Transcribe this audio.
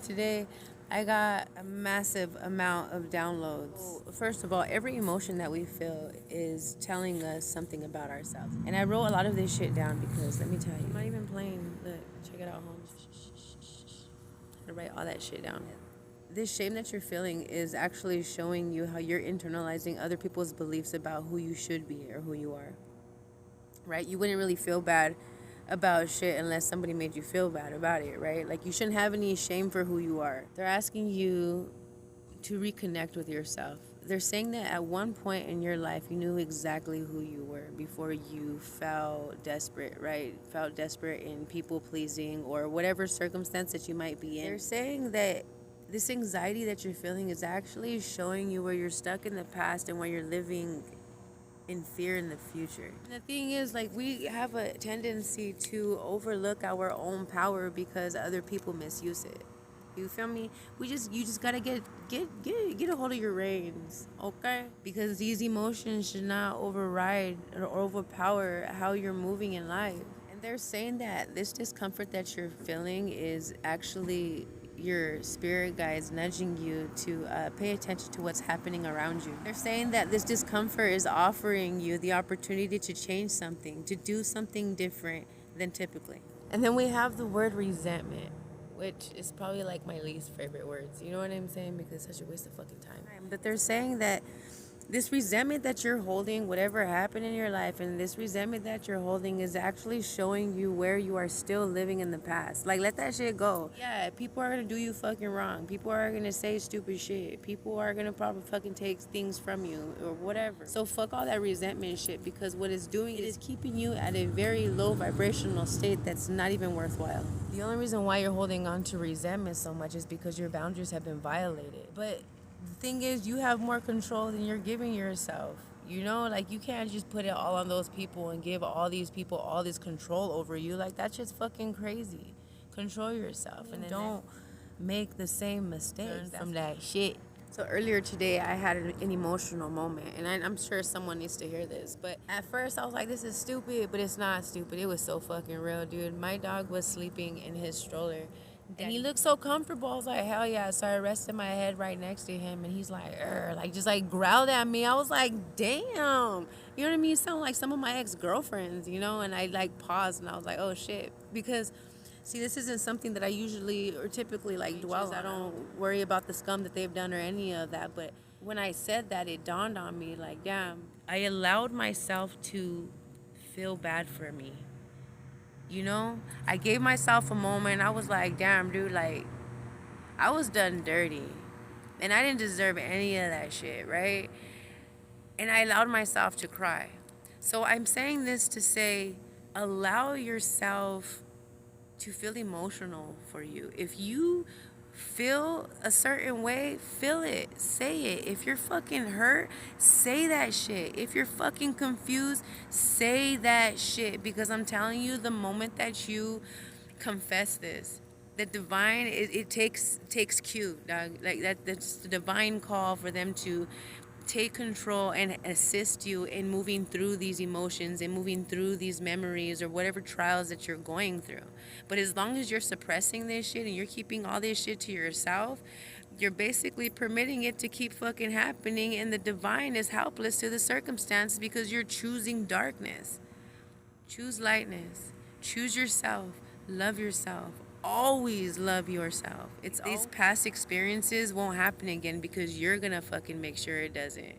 today, I got a massive amount of downloads. First of all, every emotion that we feel is telling us something about ourselves. And I wrote a lot of this shit down because, let me tell you, I'm not even playing. Look, check it out, Holmes. I write all that shit down. This shame that you're feeling is actually showing you how you're internalizing other people's beliefs about who you should be or who you are. Right? You wouldn't really feel bad about shit unless somebody made you feel bad about it, right? Like, you shouldn't have any shame for who you are. They're asking you to reconnect with yourself. They're saying that at one point in your life, you knew exactly who you were before you felt desperate, right? Felt desperate in people pleasing or whatever circumstance that you might be in. They're saying that this anxiety that you're feeling is actually showing you where you're stuck in the past and where you're living in fear in the future. And the thing is, like, we have a tendency to overlook our own power because other people misuse it. You feel me? You just gotta get a hold of your reins, okay? Because these emotions should not override or overpower how you're moving in life. And they're saying that this discomfort that you're feeling is actually your spirit guides nudging you to pay attention to what's happening around you. They're saying that this discomfort is offering you the opportunity to change something, to do something different than typically. And then we have the word resentment, which is probably like my least favorite words. You know what I'm saying? Because it's such a waste of fucking time. But they're saying that this resentment that you're holding, whatever happened in your life, and this resentment that you're holding is actually showing you where you are still living in the past. Like, let that shit go. Yeah, people are gonna do you fucking wrong. People are gonna say stupid shit. People are gonna probably fucking take things from you or whatever. So fuck all that resentment shit, because what it's doing is keeping you at a very low vibrational state that's not even worthwhile. The only reason why you're holding on to resentment so much is because your boundaries have been violated. But the thing is, you have more control than you're giving yourself. You know, like, you can't just put it all on those people and give all these people all this control over you. Like, that's just fucking crazy. Control yourself and then don't make the same mistakes from that shit. So earlier today, I had an emotional moment, and I'm sure someone needs to hear this. But at first, I was like, this is stupid, but it's not stupid. It was so fucking real, dude. My dog was sleeping in his stroller, and he looked so comfortable. I was like, hell yeah. So I rested my head right next to him, and he's like, like, just like growled at me. I was like, damn. You know what I mean? You sound like some of my ex-girlfriends, you know? And I like paused, and I was like, oh shit. Because see, this isn't something that I usually or typically like dwell on. I don't worry about the scum that they've done or any of that. But when I said that, it dawned on me, like, damn, I allowed myself to feel bad for me. You know, I gave myself a moment. I was like, damn, dude, like, I was done dirty. And I didn't deserve any of that shit, right? And I allowed myself to cry. So I'm saying this to say, allow yourself to feel emotional for you. If you feel a certain way, feel it. Say it. If you're fucking hurt, say that shit. If you're fucking confused, say that shit. Because I'm telling you, the moment that you confess this, the divine, it takes cue, dog. Like, that's the divine call for them to take control and assist you in moving through these emotions and moving through these memories or whatever trials that you're going through. But as long as you're suppressing this shit and you're keeping all this shit to yourself, you're basically permitting it to keep fucking happening, and the divine is helpless to the circumstances because you're choosing darkness. Choose lightness. Choose yourself. Love yourself. Always love yourself. These past experiences won't happen again because you're gonna fucking make sure it doesn't.